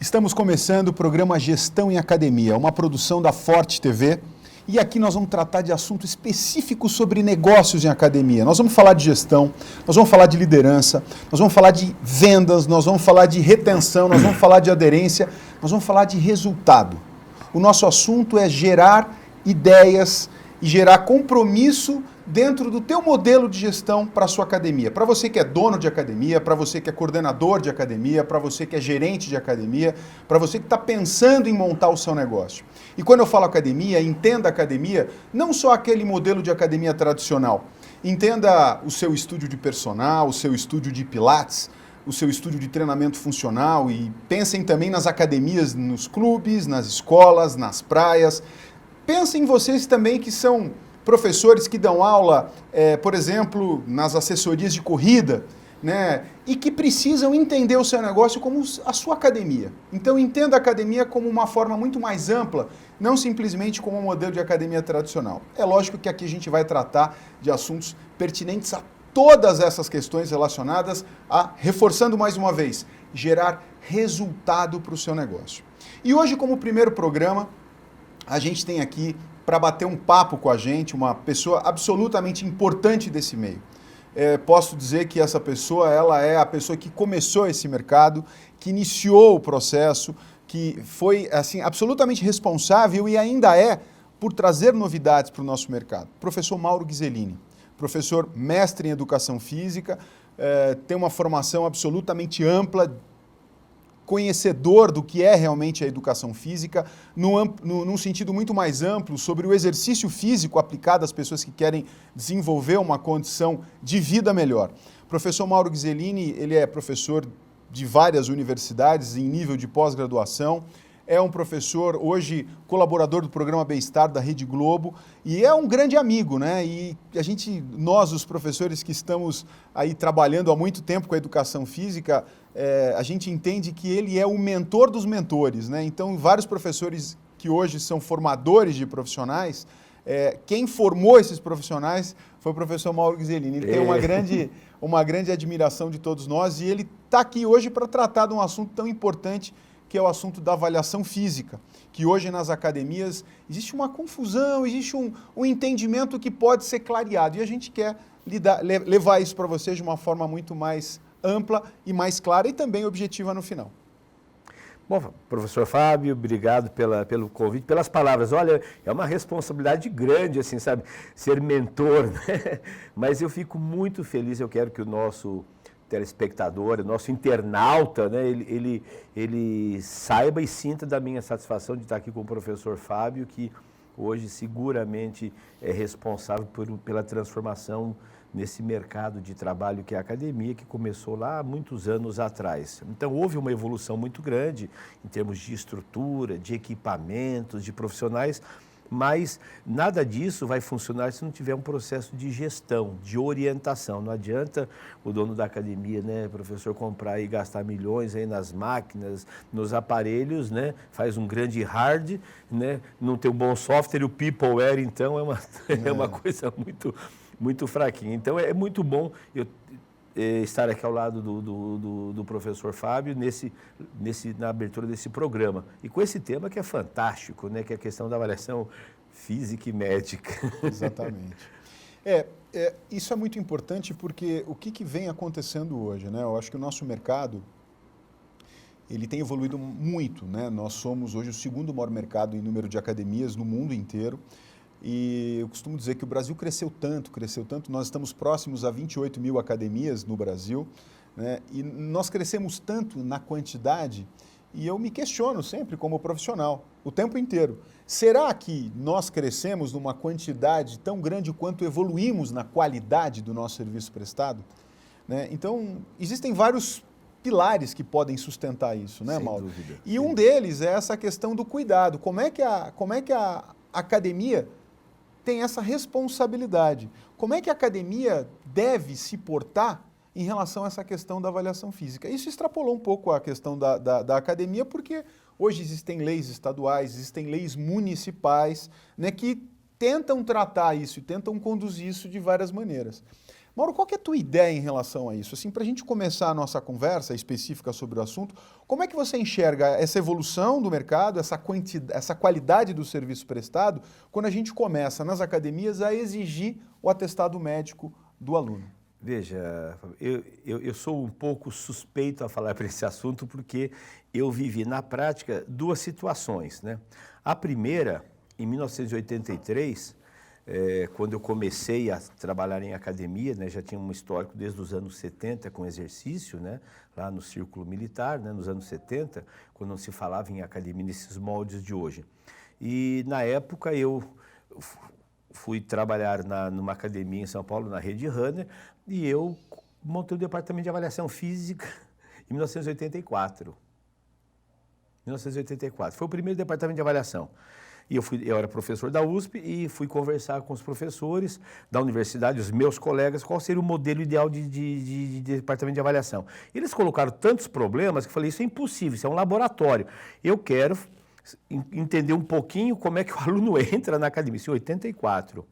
Estamos começando o programa Gestão em Academia, uma produção da Forte TV. E aqui nós vamos tratar de assunto específico sobre negócios em academia. Nós vamos falar de gestão, nós vamos falar de liderança, nós vamos falar de vendas, nós vamos falar de retenção, nós vamos falar de aderência, nós vamos falar de resultado. O nosso assunto é gerar ideias e gerar compromisso dentro do teu modelo de gestão para a sua academia. Para você que é dono de academia, para você que é coordenador de academia, para você que é gerente de academia, para você que está pensando em montar o seu negócio. E quando eu falo academia, entenda academia, não só aquele modelo de academia tradicional. Entenda o seu estúdio de personal, o seu estúdio de pilates, o seu estúdio de treinamento funcional e pensem também nas academias, nos clubes, nas escolas, nas praias. Pensem em vocês também que são professores que dão aula, por exemplo, nas assessorias de corrida, né, e que precisam entender o seu negócio como a sua academia. Então entenda a academia como uma forma muito mais ampla, não simplesmente como um modelo de academia tradicional. É lógico que aqui a gente vai tratar de assuntos pertinentes a todas essas questões relacionadas a, reforçando mais uma vez, gerar resultado para o seu negócio. E hoje, como primeiro programa, a gente tem aqui para bater um papo com a gente, uma pessoa absolutamente importante desse meio. Posso dizer que essa pessoa, ela é a pessoa que começou esse mercado, que iniciou o processo, que foi assim absolutamente responsável e ainda é por trazer novidades para o nosso mercado. Professor Mauro Ghisellini, professor mestre em Educação Física, tem uma formação absolutamente ampla, conhecedor do que é realmente a educação física, num sentido muito mais amplo, sobre o exercício físico aplicado às pessoas que querem desenvolver uma condição de vida melhor. Professor Mauro Ghisellini, ele é professor de várias universidades em nível de pós-graduação, é um professor, hoje, colaborador do programa Bem-Estar da Rede Globo, e é um grande amigo, né? E nós, os professores que estamos aí trabalhando há muito tempo com a educação física, a gente entende que ele é o mentor dos mentores, né? Então, vários professores que hoje são formadores de profissionais, quem formou esses profissionais foi o professor Mauro Ghisellini. Ele tem uma grande admiração de todos nós e ele está aqui hoje para tratar de um assunto tão importante que é o assunto da avaliação física, que hoje nas academias existe uma confusão, existe um entendimento que pode ser clareado, e a gente quer levar isso para vocês de uma forma muito mais ampla e mais clara e também objetiva no final. Bom, professor Fábio, obrigado pelo convite, pelas palavras. Olha, é uma responsabilidade grande, assim, sabe, ser mentor, né? Mas eu fico muito feliz, eu quero que o nosso telespectador, o nosso internauta, né, ele saiba e sinta da minha satisfação de estar aqui com o professor Fábio, que hoje seguramente é responsável pela transformação nesse mercado de trabalho que é a academia, que começou lá há muitos anos atrás. Então, houve uma evolução muito grande em termos de estrutura, de equipamentos, de profissionais, mas nada disso vai funcionar se não tiver um processo de gestão, de orientação. Não adianta o dono da academia, né, professor, comprar e gastar milhões aí nas máquinas, nos aparelhos, né, faz um grande hard, né, não tem um bom software, e o peopleware, então, é uma coisa muito fraquinha. Então, é muito bom estar aqui ao lado do professor Fábio na abertura desse programa. E com esse tema que é fantástico, né? Que é a questão da avaliação física e médica. Exatamente. Isso é muito importante porque o que vem acontecendo hoje, né? Eu acho que o nosso mercado ele tem evoluído muito, né? Nós somos hoje o segundo maior mercado em número de academias no mundo inteiro. E eu costumo dizer que o Brasil cresceu tanto, nós estamos próximos a 28 mil academias no Brasil, né? E nós crescemos tanto na quantidade e eu me questiono sempre como profissional, o tempo inteiro. Será que nós crescemos numa quantidade tão grande quanto evoluímos na qualidade do nosso serviço prestado? Né? Então, existem vários pilares que podem sustentar isso, né, Mauro? Sem dúvida. E um deles é essa questão do cuidado. Como é que a academia tem essa responsabilidade? Como é que a academia deve se portar em relação a essa questão da avaliação física? Isso extrapolou um pouco a questão da academia, porque hoje existem leis estaduais, existem leis municipais, né, que tentam tratar isso e tentam conduzir isso de várias maneiras. Mauro, qual que é a tua ideia em relação a isso? Assim, para a gente começar a nossa conversa específica sobre o assunto, como é que você enxerga essa evolução do mercado, essa qualidade do serviço prestado, quando a gente começa nas academias a exigir o atestado médico do aluno? Veja, eu sou um pouco suspeito a falar para esse assunto porque eu vivi na prática duas situações, né? A primeira, em 1983, quando eu comecei a trabalhar em academia, né, já tinha um histórico desde os anos 70 com exercício, né, lá no círculo militar, né, nos anos 70, quando não se falava em academia nesses moldes de hoje. E na época eu fui trabalhar numa academia em São Paulo, na Rede Runner, e eu montei o departamento de avaliação física em 1984. 1984. Foi o primeiro departamento de avaliação. E eu era professor da USP e fui conversar com os professores da universidade, os meus colegas, qual seria o modelo ideal de departamento de avaliação. Eles colocaram tantos problemas que eu falei, isso é impossível, isso é um laboratório. Eu quero entender um pouquinho como é que o aluno entra na academia, isso em 84.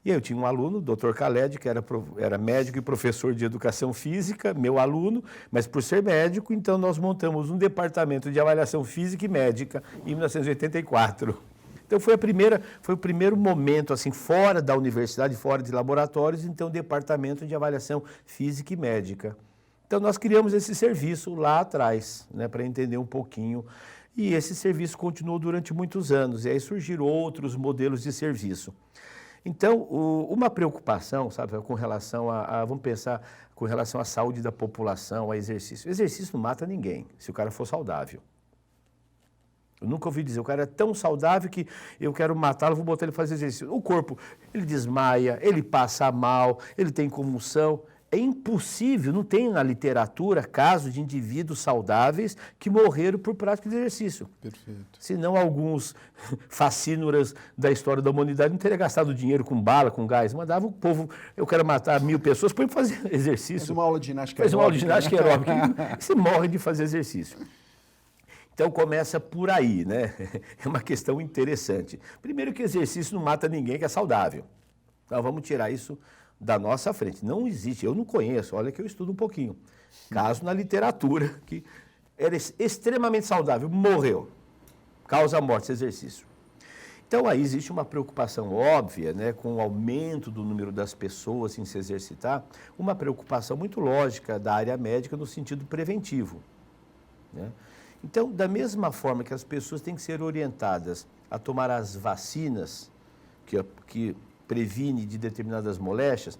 E aí eu tinha um aluno, o Dr. Khaled, que era médico e professor de educação física, meu aluno, mas por ser médico, então nós montamos um departamento de avaliação física e médica em 1984. Então foi o primeiro momento, assim, fora da universidade, fora de laboratórios, então departamento de avaliação física e médica. Então nós criamos esse serviço lá atrás, né, para entender um pouquinho. E esse serviço continuou durante muitos anos, e aí surgiram outros modelos de serviço. Então, uma preocupação, sabe, com relação vamos pensar, com relação à saúde da população, ao exercício. O exercício não mata ninguém, se o cara for saudável. Eu nunca ouvi dizer, o cara é tão saudável que eu quero matá-lo, vou botar ele para fazer exercício. O corpo, ele desmaia, ele passa mal, ele tem convulsão. É impossível, não tem na literatura casos de indivíduos saudáveis que morreram por prática de exercício. Perfeito. Senão alguns facínoras da história da humanidade não teriam gastado dinheiro com bala, com gás. Mandava o povo, eu quero matar 1000 pessoas, põe para fazer exercício. Faz uma aula de ginástica aeróbica. Faz uma aula de ginástica aeróbica. Você morre de fazer exercício. Então começa por aí, né? É uma questão interessante. Primeiro que exercício não mata ninguém que é saudável. Então vamos tirar isso da nossa frente. Não existe, eu não conheço, olha que eu estudo um pouquinho. Caso na literatura que era extremamente saudável, morreu. Causa morte esse exercício. Então aí existe uma preocupação óbvia, né, com o aumento do número das pessoas em se exercitar, uma preocupação muito lógica da área médica no sentido preventivo, né? Então, da mesma forma que as pessoas têm que ser orientadas a tomar as vacinas que previne de determinadas moléstias,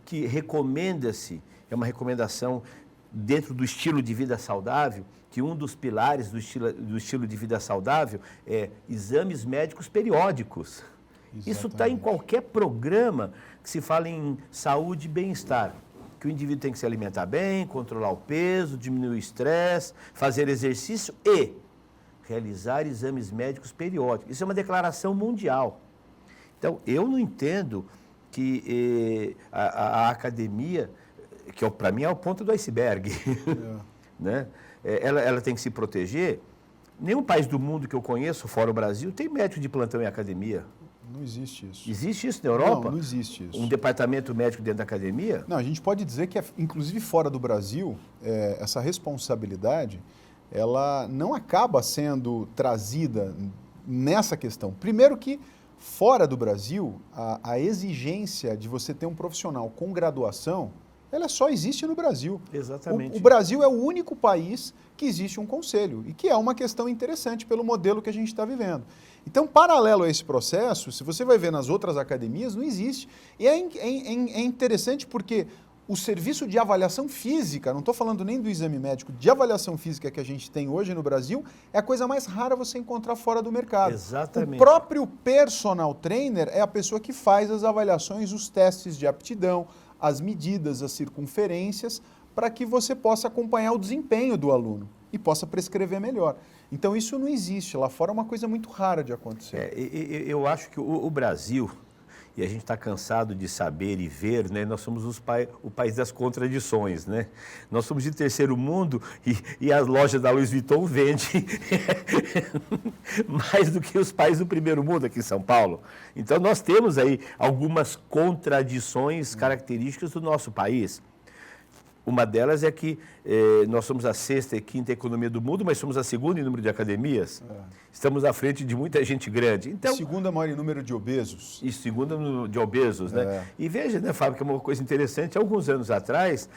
que recomenda-se, é uma recomendação dentro do estilo de vida saudável, que um dos pilares do estilo de vida saudável é exames médicos periódicos. Exatamente. Isso está em qualquer programa que se fala em saúde e bem-estar. Que o indivíduo tem que se alimentar bem, controlar o peso, diminuir o estresse, fazer exercício e realizar exames médicos periódicos. Isso é uma declaração mundial. Então, eu não entendo que a academia, que para mim é o ponto do iceberg, né? Ela tem que se proteger. Nenhum país do mundo que eu conheço, fora o Brasil, tem médico de plantão em academia. Não existe isso. Existe isso na Europa? Não existe isso. Um departamento médico dentro da academia? Não, a gente pode dizer que, inclusive fora do Brasil, essa responsabilidade, ela não acaba sendo trazida nessa questão. Primeiro que, fora do Brasil, a exigência de você ter um profissional com graduação, ela só existe no Brasil. Exatamente. O Brasil é o único país que existe um conselho, e que é uma questão interessante pelo modelo que a gente está vivendo. Então, paralelo a esse processo, se você vai ver nas outras academias, não existe. E é interessante porque o serviço de avaliação física, não estou falando nem do exame médico, de avaliação física que a gente tem hoje no Brasil, é a coisa mais rara você encontrar fora do mercado. Exatamente. O próprio personal trainer é a pessoa que faz as avaliações, os testes de aptidão, as medidas, as circunferências, para que você possa acompanhar o desempenho do aluno e possa prescrever melhor. Então isso não existe, lá fora é uma coisa muito rara de acontecer. Eu acho que o Brasil, e a gente está cansado de saber e ver, né? Nós somos o país das contradições, né? Nós somos de terceiro mundo e a loja da Louis Vuitton vende mais do que os países do primeiro mundo aqui em São Paulo. Então nós temos aí algumas contradições características do nosso país. Uma delas é que nós somos a sexta e quinta economia do mundo, mas somos a segunda em número de academias. Estamos à frente de muita gente grande. Então, segunda maior em número de obesos. E segunda de obesos, né? E veja, né, Fábio, que é uma coisa interessante. Alguns anos atrás,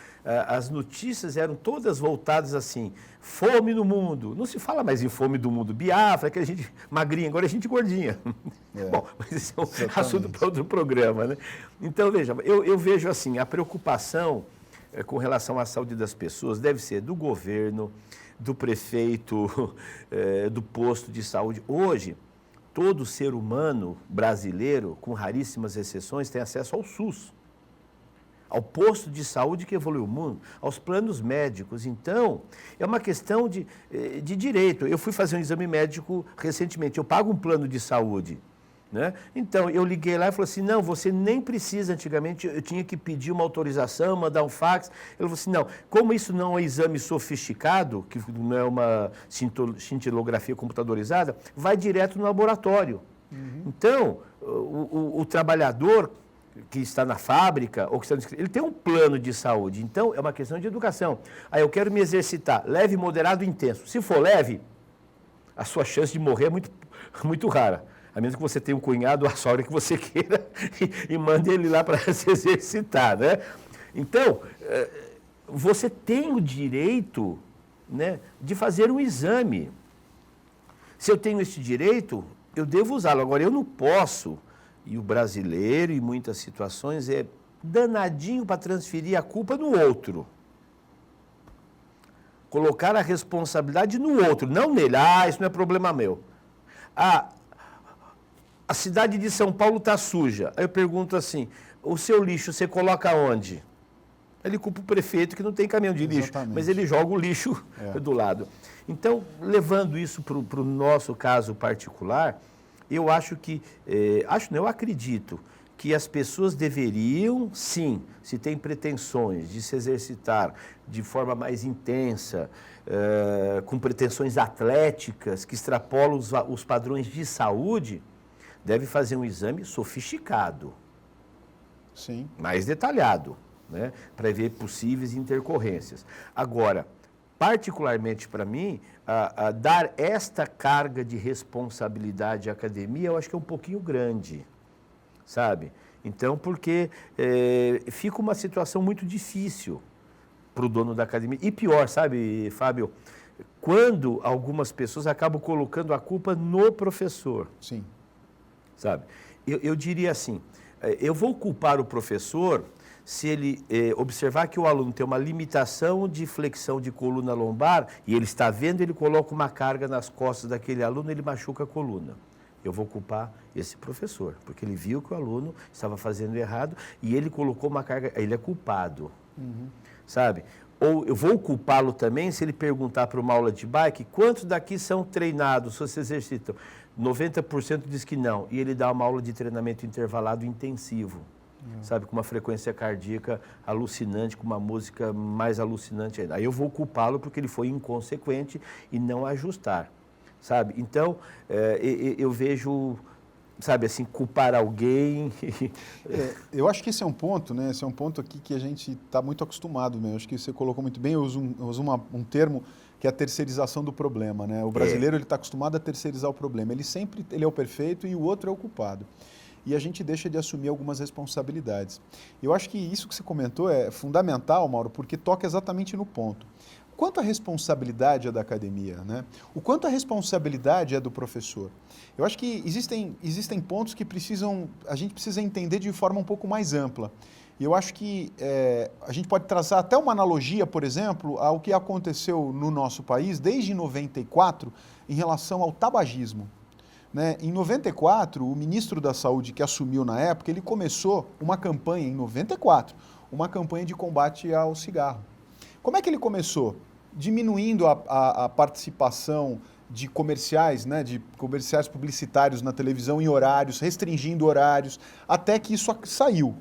as notícias eram todas voltadas assim, fome no mundo. Não se fala mais em fome do mundo. Biafra, aquela gente magrinha, agora é gente gordinha. Bom, mas esse é um assunto para outro programa, né? Então, veja, eu vejo assim, a preocupação com relação à saúde das pessoas deve ser do governo, do prefeito, do posto de saúde. Hoje, todo ser humano brasileiro, com raríssimas exceções, tem acesso ao SUS, ao posto de saúde que evoluiu o mundo, aos planos médicos. Então, é uma questão de direito. Eu fui fazer um exame médico recentemente, eu pago um plano de saúde. Né? Então, eu liguei lá e falei assim, não, você nem precisa, antigamente eu tinha que pedir uma autorização, mandar um fax. Ele falou assim, não, como isso não é um exame sofisticado, que não é uma cintilografia computadorizada, vai direto no laboratório. Então, o trabalhador que está na fábrica, ou que está no escritório, ele tem um plano de saúde. Então, é uma questão de educação. Aí eu quero me exercitar, leve, moderado e intenso. Se for leve, a sua chance de morrer é muito rara. A menos que você tenha um cunhado, a sogra que você queira, e mande ele lá para se exercitar, né? Então, você tem o direito, né, de fazer um exame. Se eu tenho esse direito, eu devo usá-lo. Agora, eu não posso, e o brasileiro, em muitas situações, é danadinho para transferir a culpa no outro. Colocar a responsabilidade no outro, não nele. Ah, isso não é problema meu. A cidade de São Paulo está suja. Aí eu pergunto assim, o seu lixo você coloca onde? Ele culpa o prefeito que não tem caminhão de lixo, mas ele joga o lixo do lado. Então, levando isso para o nosso caso particular, eu acho que, eu acredito que as pessoas deveriam, sim, se tem pretensões de se exercitar de forma mais intensa, com pretensões atléticas que extrapolam os padrões de saúde, deve fazer um exame sofisticado, sim, mais detalhado, né, para ver possíveis intercorrências. Agora, particularmente para mim, dar esta carga de responsabilidade à academia, eu acho que é um pouquinho grande, sabe? Então, porque fica uma situação muito difícil para o dono da academia. E pior, sabe, Fábio, quando algumas pessoas acabam colocando a culpa no professor. Sim. Sabe? Eu diria assim, eu vou culpar o professor se ele observar que o aluno tem uma limitação de flexão de coluna lombar e ele está vendo, ele coloca uma carga nas costas daquele aluno, ele machuca a coluna. Eu vou culpar esse professor, porque ele viu que o aluno estava fazendo errado e ele colocou uma carga, ele é culpado, sabe? Ou eu vou culpá-lo também se ele perguntar para uma aula de bike, quantos daqui são treinados, se exercitam? 90% diz que não, e ele dá uma aula de treinamento intervalado intensivo, sabe, com uma frequência cardíaca alucinante, com uma música mais alucinante ainda. Aí eu vou culpá-lo porque ele foi inconsequente e não ajustar, sabe? Então, eu vejo, sabe, assim, culpar alguém... eu acho que esse é um ponto, né? Esse é um ponto aqui que a gente está muito acostumado mesmo. Acho que você colocou muito bem, eu uso um termo que é a terceirização do problema, né? O brasileiro ele está acostumado a terceirizar o problema. Ele é o perfeito e o outro é o culpado. E a gente deixa de assumir algumas responsabilidades. Eu acho que isso que você comentou é fundamental, Mauro, porque toca exatamente no ponto. O quanto a responsabilidade é da academia, né? O quanto a responsabilidade é do professor. Eu acho que existem pontos que a gente precisa entender de forma um pouco mais ampla. E eu acho que a gente pode traçar até uma analogia, por exemplo, ao que aconteceu no nosso país desde 94 em relação ao tabagismo. Né? Em 94, o ministro da Saúde que assumiu na época, ele começou uma campanha, em 94, uma campanha de combate ao cigarro. Como é que ele começou? Diminuindo a participação de comerciais, né, de comerciais publicitários na televisão em horários, restringindo horários, até que isso saiu.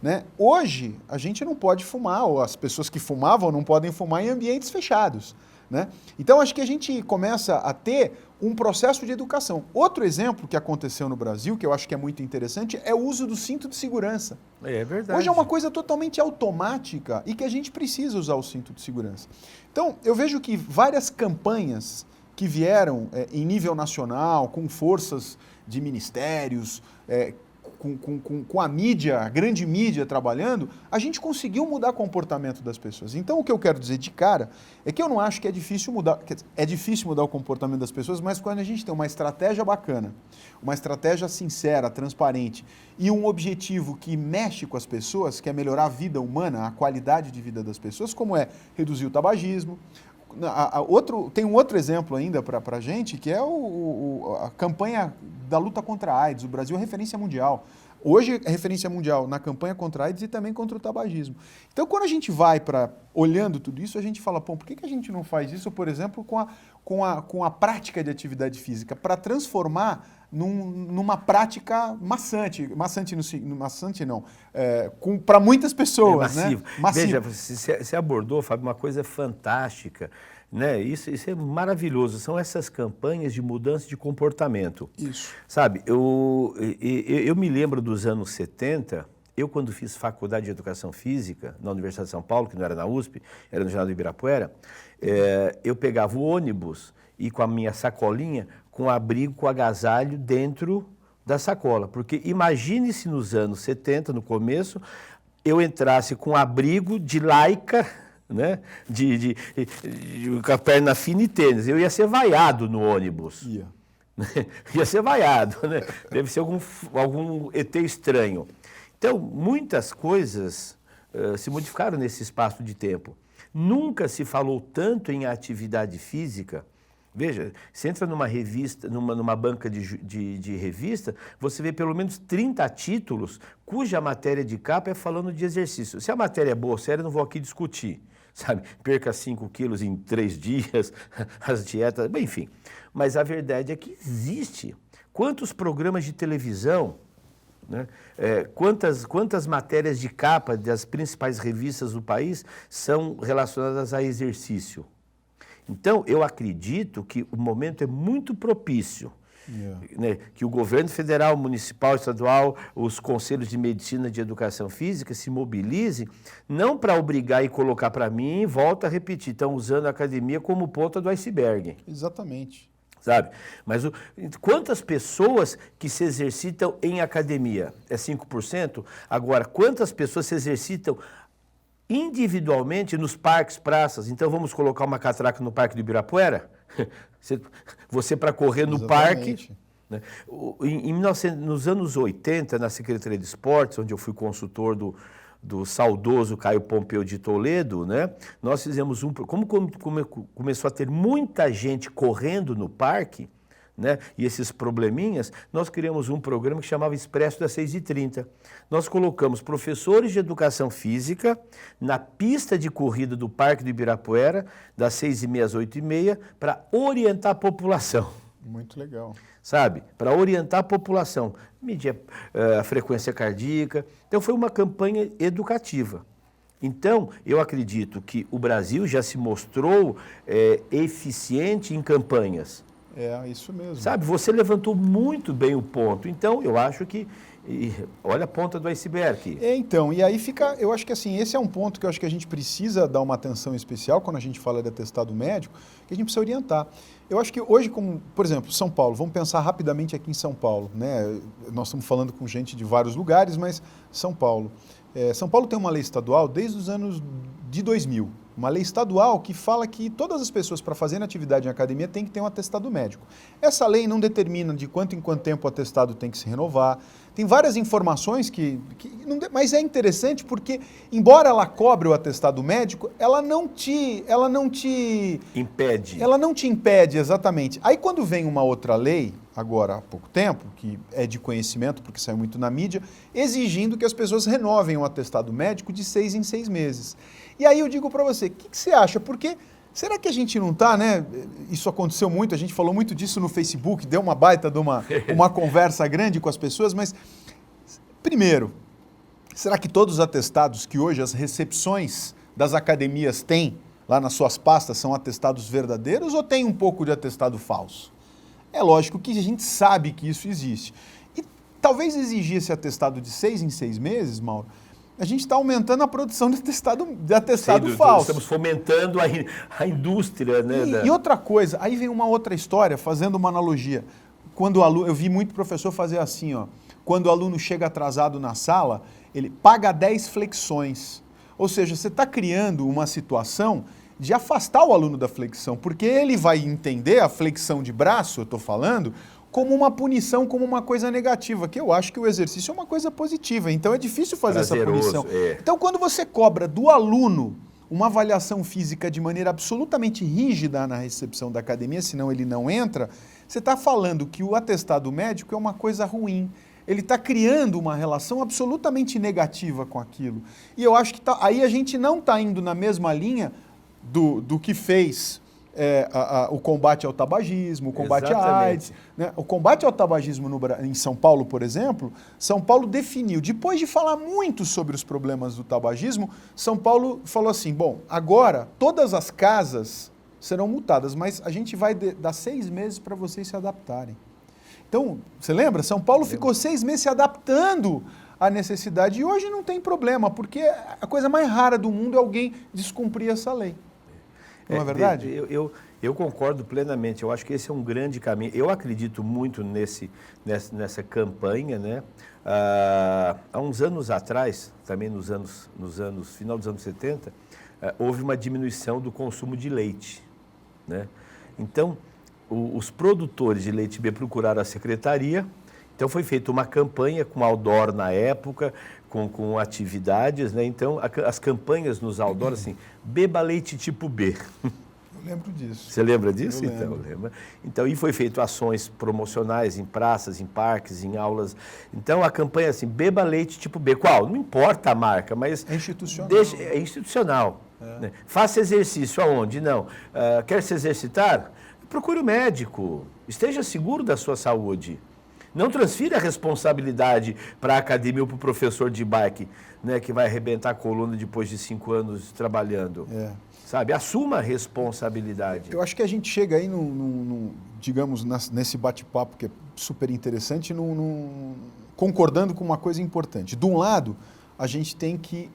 Né? Hoje, a gente não pode fumar, ou as pessoas que fumavam não podem fumar em ambientes fechados. Né? Então, acho que a gente começa a ter um processo de educação. Outro exemplo que aconteceu no Brasil, que eu acho que é muito interessante, é o uso do cinto de segurança. É verdade. Hoje é uma coisa totalmente automática e que a gente precisa usar o cinto de segurança. Então, eu vejo que várias campanhas que vieram em nível nacional, com forças de ministérios, com a mídia, a grande mídia trabalhando, a gente conseguiu mudar o comportamento das pessoas. Então, o que eu quero dizer de cara é que eu não acho que é difícil mudar, é difícil mudar o comportamento das pessoas, mas quando a gente tem uma estratégia bacana, uma estratégia sincera, transparente e um objetivo que mexe com as pessoas, que é melhorar a vida humana, a qualidade de vida das pessoas, como é reduzir o tabagismo. Tem um outro exemplo ainda para a gente, que é a campanha da luta contra a AIDS. O Brasil é referência mundial. Hoje é referência mundial na campanha contra a AIDS e também contra o tabagismo. Então, quando a gente vai olhando tudo isso, a gente fala, pô, por que a gente não faz isso, por exemplo, com a prática de atividade física, para transformar numa prática maçante não, para muitas pessoas, massivo. Né? Massivo. Veja, você abordou, Fábio, uma coisa fantástica, né? Isso é maravilhoso, são essas campanhas de mudança de comportamento. Isso. Sabe, eu me lembro dos anos 70, eu quando fiz faculdade de Educação Física na Universidade de São Paulo, que não era na USP, era no Ginásio do Ibirapuera, eu pegava o ônibus e com a minha sacolinha, com abrigo, com agasalho dentro da sacola. Porque imagine se nos anos 70, no começo, eu entrasse com abrigo de lycra, né? Com a perna fina e tênis. Eu ia ser vaiado no ônibus. Ia ser vaiado, né? Deve ser algum ET estranho. Então, muitas coisas se modificaram nesse espaço de tempo. Nunca se falou tanto em atividade física. Veja, você entra numa revista, numa banca de revista, você vê pelo menos 30 títulos cuja matéria de capa é falando de exercício. Se a matéria é boa ou séria, eu não vou aqui discutir, sabe? Perca 5 quilos em 3 dias, as dietas, bem, enfim. Mas a verdade é que existe. Quantos programas de televisão, né? Quantas matérias de capa das principais revistas do país são relacionadas a exercício? Então, eu acredito que o momento é muito propício, né, que o governo federal, municipal, estadual, os conselhos de medicina e de educação física se mobilizem, não para obrigar e colocar para mim, volta a repetir, estão usando a academia como ponta do iceberg. Exatamente. Sabe? Mas quantas pessoas que se exercitam em academia? É 5%? Agora, quantas pessoas se exercitam individualmente nos parques, praças? Então vamos colocar uma catraca no Parque do Ibirapuera? Você para correr no parque. Né? Nos anos 80, na Secretaria de Esportes, onde eu fui consultor do saudoso Caio Pompeu de Toledo, né? Nós fizemos como começou a ter muita gente correndo no parque, né? E esses probleminhas, nós criamos um programa que chamava Expresso das 6h30. Nós colocamos professores de educação física na pista de corrida do Parque do Ibirapuera, das 6h30 às 8h30, para orientar a população. Muito legal. Sabe? Para orientar a população, medir a frequência cardíaca. Então, foi uma campanha educativa. Então, eu acredito que o Brasil já se mostrou eficiente em campanhas. É, isso mesmo. Sabe, você levantou muito bem o ponto. Então, eu acho que... olha a ponta do iceberg. Então, e aí fica... Eu acho que assim, esse é um ponto que eu acho que a gente precisa dar uma atenção especial quando a gente fala de atestado médico, que a gente precisa orientar. Eu acho que hoje, como, por exemplo, São Paulo, vamos pensar rapidamente aqui em São Paulo, né? Nós estamos falando com gente de vários lugares, mas São Paulo. São Paulo tem uma lei estadual desde os anos de 2000. Uma lei estadual que fala que todas as pessoas para fazerem atividade em academia têm que ter um atestado médico. Essa lei não determina de quanto em quanto tempo o atestado tem que se renovar. Tem várias informações mas é interessante porque, embora ela cobre o atestado médico, ela não te impede. Ela não te impede, exatamente. Aí quando vem uma outra lei, agora há pouco tempo, que é de conhecimento, porque saiu muito na mídia, exigindo que as pessoas renovem o atestado médico de 6 em 6 meses. E aí eu digo para você, o que você acha? Porque Será que a gente não está, né? Isso aconteceu muito, a gente falou muito disso no Facebook, deu uma baita de uma conversa grande com as pessoas, mas, primeiro, será que todos os atestados que hoje as recepções das academias têm lá nas suas pastas são atestados verdadeiros ou tem um pouco de atestado falso? É lógico que a gente sabe que isso existe. E talvez exigir esse atestado de 6 em 6 meses, Mauro, a gente está aumentando a produção de atestado falso. Estamos fomentando a indústria, né? E outra coisa, aí vem uma outra história, fazendo uma analogia. Quando o aluno, eu vi muito professor fazer assim, ó, quando o aluno chega atrasado na sala, ele paga 10 flexões. Ou seja, você está criando uma situação de afastar o aluno da flexão, porque ele vai entender a flexão de braço, eu estou falando, como uma punição, como uma coisa negativa, que eu acho que o exercício é uma coisa positiva, então é difícil fazer essa punição. Então, quando você cobra do aluno uma avaliação física de maneira absolutamente rígida na recepção da academia, senão ele não entra, você está falando que o atestado médico é uma coisa ruim. Ele está criando uma relação absolutamente negativa com aquilo. E eu acho que aí a gente não está indo na mesma linha do que fez o combate ao tabagismo, o combate à AIDS. Né? O combate ao tabagismo em São Paulo, por exemplo, São Paulo definiu, depois de falar muito sobre os problemas do tabagismo, São Paulo falou assim, bom, agora todas as casas serão multadas, mas a gente vai dar 6 meses para vocês se adaptarem. Então, você lembra? São Paulo ficou 6 meses se adaptando à necessidade e hoje não tem problema, porque a coisa mais rara do mundo é alguém descumprir essa lei. Não é verdade? Eu concordo plenamente, eu acho que esse é um grande caminho. Eu acredito muito nessa campanha, né? Há uns anos atrás, também final dos anos 70, houve uma diminuição do consumo de leite, né? Então, os produtores de leite B procuraram a secretaria, então foi feita uma campanha com outdoor na época, com atividades, né? Então as campanhas nos outdoors, assim, beba leite tipo B. Eu lembro disso. Você lembra disso? Eu lembro. Então, e foi feito ações promocionais em praças, em parques, em aulas. Então, a campanha assim, beba leite tipo B. Qual? Não importa a marca, mas... É institucional. É institucional. Né? Faça exercício aonde? Não. Quer se exercitar? Procure o médico. Esteja seguro da sua saúde. Não transfira a responsabilidade para a academia ou para o professor de bike, né, que vai arrebentar a coluna depois de 5 anos trabalhando. Sabe? Assuma a responsabilidade. Eu acho que a gente chega aí, digamos, nesse bate-papo que é super interessante, concordando com uma coisa importante. De um lado, a gente tem que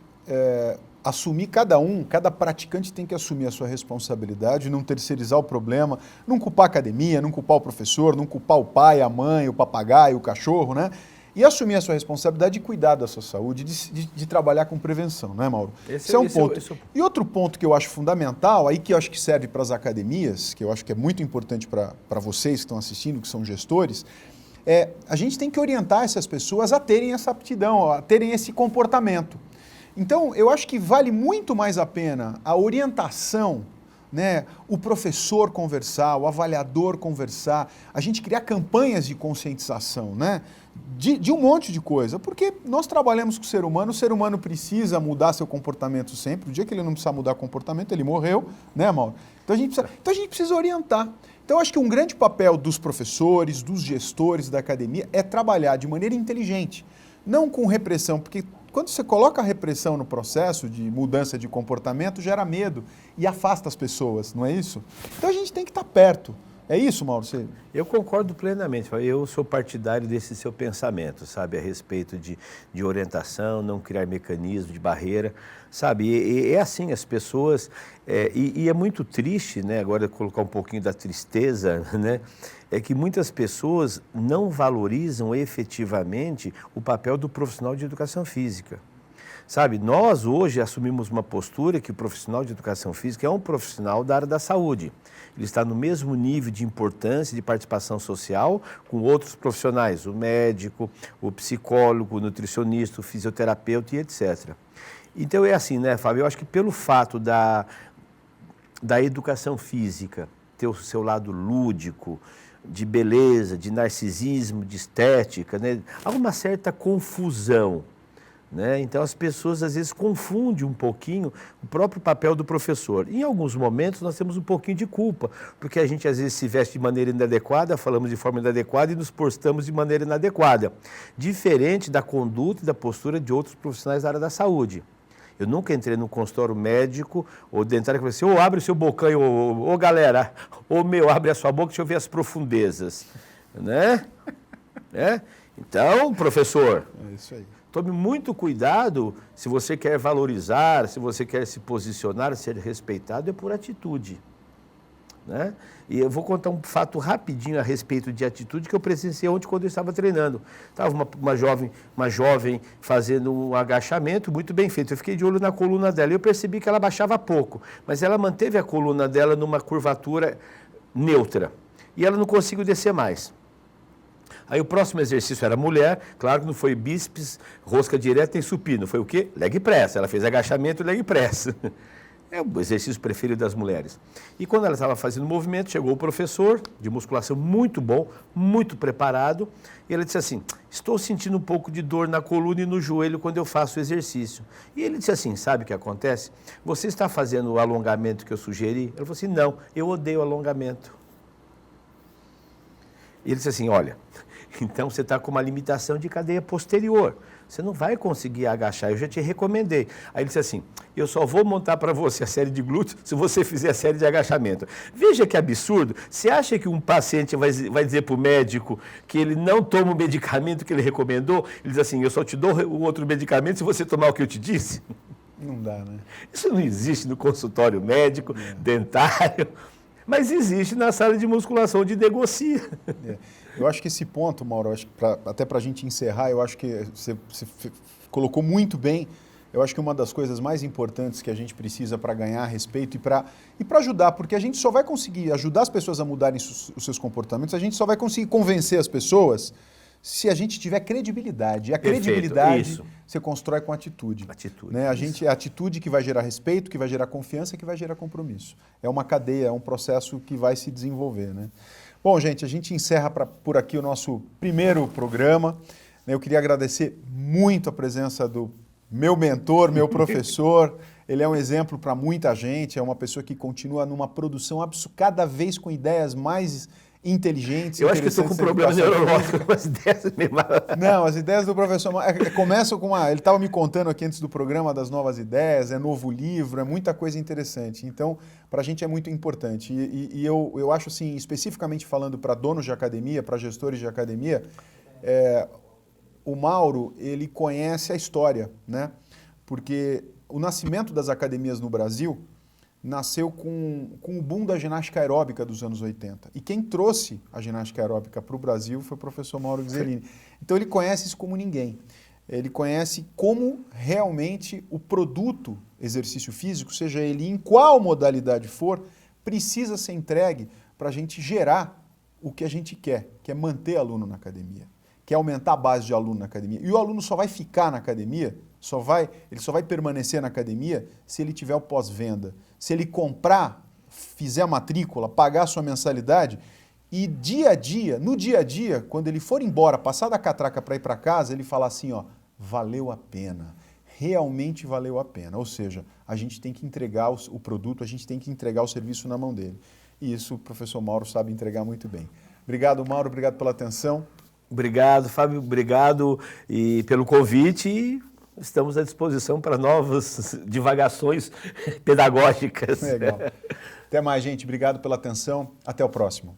assumir cada praticante tem que assumir a sua responsabilidade, não terceirizar o problema, não culpar a academia, não culpar o professor, não culpar o pai, a mãe, o papagaio, o cachorro, né? E assumir a sua responsabilidade de cuidar da sua saúde, de trabalhar com prevenção, né, Mauro? Esse é um ponto. E outro ponto que eu acho fundamental, aí que eu acho que serve para as academias, que eu acho que é muito importante para vocês que estão assistindo, que são gestores, a gente tem que orientar essas pessoas a terem essa aptidão, a terem esse comportamento. Então, eu acho que vale muito mais a pena a orientação, né, o professor conversar, o avaliador conversar, a gente criar campanhas de conscientização, né, de um monte de coisa, porque nós trabalhamos com o ser humano precisa mudar seu comportamento sempre, o dia que ele não precisar mudar comportamento, ele morreu, né, Mauro? Então a gente precisa orientar. Então, eu acho que um grande papel dos professores, dos gestores da academia é trabalhar de maneira inteligente, não com repressão, porque quando você coloca a repressão no processo de mudança de comportamento, gera medo e afasta as pessoas, não é isso? Então a gente tem que estar perto. É isso, Mauro? Eu concordo plenamente. Eu sou partidário desse seu pensamento, sabe, a respeito de orientação, não criar mecanismo de barreira, sabe? E é assim, as pessoas... e é muito triste, né, agora colocar um pouquinho da tristeza, né, é que muitas pessoas não valorizam efetivamente o papel do profissional de educação física. Sabe, nós hoje assumimos uma postura que o profissional de educação física é um profissional da área da saúde. Ele está no mesmo nível de importância e de participação social com outros profissionais, o médico, o psicólogo, o nutricionista, o fisioterapeuta e etc. Então é assim, né, Fábio? Eu acho que pelo fato da educação física ter o seu lado lúdico, de beleza, de narcisismo, de estética, né? Há uma certa confusão, né? Então as pessoas às vezes confundem um pouquinho o próprio papel do professor. Em alguns momentos nós temos um pouquinho de culpa, porque a gente às vezes se veste de maneira inadequada, falamos de forma inadequada e nos postamos de maneira inadequada. Diferente da conduta e da postura de outros profissionais da área da saúde. Eu nunca entrei no consultório médico ou dentário e falei assim, abre o seu bocanho, galera, abre a sua boca, deixa eu ver as profundezas, né? Então, professor, é isso aí. Tome muito cuidado se você quer valorizar, se você quer se posicionar, ser respeitado, é por atitude, né? E eu vou contar um fato rapidinho a respeito de atitude que eu presenciei ontem quando eu estava treinando. Estava uma jovem fazendo um agachamento muito bem feito. Eu fiquei de olho na coluna dela e eu percebi que ela baixava pouco, mas ela manteve a coluna dela numa curvatura neutra e ela não conseguiu descer mais. Aí o próximo exercício era mulher, claro que não foi bíceps, rosca direta nem supino, foi o quê? Leg press, ela fez agachamento e leg press. É o exercício preferido das mulheres. E quando ela estava fazendo o movimento, chegou o professor de musculação muito bom, muito preparado, e ele disse assim, estou sentindo um pouco de dor na coluna e no joelho quando eu faço o exercício. E ele disse assim, sabe o que acontece? Você está fazendo o alongamento que eu sugeri? Ele falou assim, não, eu odeio alongamento. E ele disse assim, olha, então você está com uma limitação de cadeia posterior. Você não vai conseguir agachar, eu já te recomendei. Aí ele disse assim, eu só vou montar para você a série de glúteos se você fizer a série de agachamento. Veja que absurdo. Você acha que um paciente vai dizer para o médico que ele não toma o medicamento que ele recomendou? Ele diz assim, eu só te dou o outro medicamento se você tomar o que eu te disse? Não dá, né? Isso não existe no consultório médico, dentário, mas existe na sala de musculação onde negocia. Eu acho que esse ponto, Mauro, acho que até para a gente encerrar, eu acho que você colocou muito bem. Eu acho que uma das coisas mais importantes que a gente precisa para ganhar respeito e para ajudar, porque a gente só vai conseguir ajudar as pessoas a mudarem os seus comportamentos, a gente só vai conseguir convencer as pessoas se a gente tiver credibilidade. E a credibilidade você constrói com atitude. Né? É a atitude que vai gerar respeito, que vai gerar confiança, que vai gerar compromisso. É uma cadeia, é um processo que vai se desenvolver, né? Bom, gente, a gente encerra por aqui o nosso primeiro programa. Eu queria agradecer muito a presença do meu mentor, meu professor. Ele é um exemplo para muita gente, é uma pessoa que continua numa produção cada vez com ideias mais inteligentes. Eu acho que estou com problema neurológico com as ideias mesmo. Não, as ideias do professor começam com ele estava me contando aqui antes do programa das novas ideias, é novo livro, é muita coisa interessante. Então, para a gente é muito importante. E eu acho assim, especificamente falando para donos de academia, para gestores de academia, o Mauro, ele conhece a história, né? Porque o nascimento das academias no Brasil nasceu com o boom da ginástica aeróbica dos anos 80. E quem trouxe a ginástica aeróbica para o Brasil foi o professor Mauro Gzelin. Então ele conhece isso como ninguém. Ele conhece como realmente o produto exercício físico, seja ele em qual modalidade for, precisa ser entregue para a gente gerar o que a gente quer, que é manter aluno na academia, que é aumentar a base de aluno na academia. E o aluno só vai ficar na academia, ele só vai permanecer na academia se ele tiver o pós-venda. Se ele comprar, fizer a matrícula, pagar a sua mensalidade e no dia a dia, quando ele for embora, passar da catraca para ir para casa, ele falar assim, ó, valeu a pena, realmente valeu a pena. Ou seja, a gente tem que entregar o produto, a gente tem que entregar o serviço na mão dele. E isso o professor Mauro sabe entregar muito bem. Obrigado, Mauro, obrigado pela atenção. Obrigado, Fábio, obrigado pelo convite e estamos à disposição para novas divagações pedagógicas. Legal. Até mais, gente. Obrigado pela atenção. Até o próximo.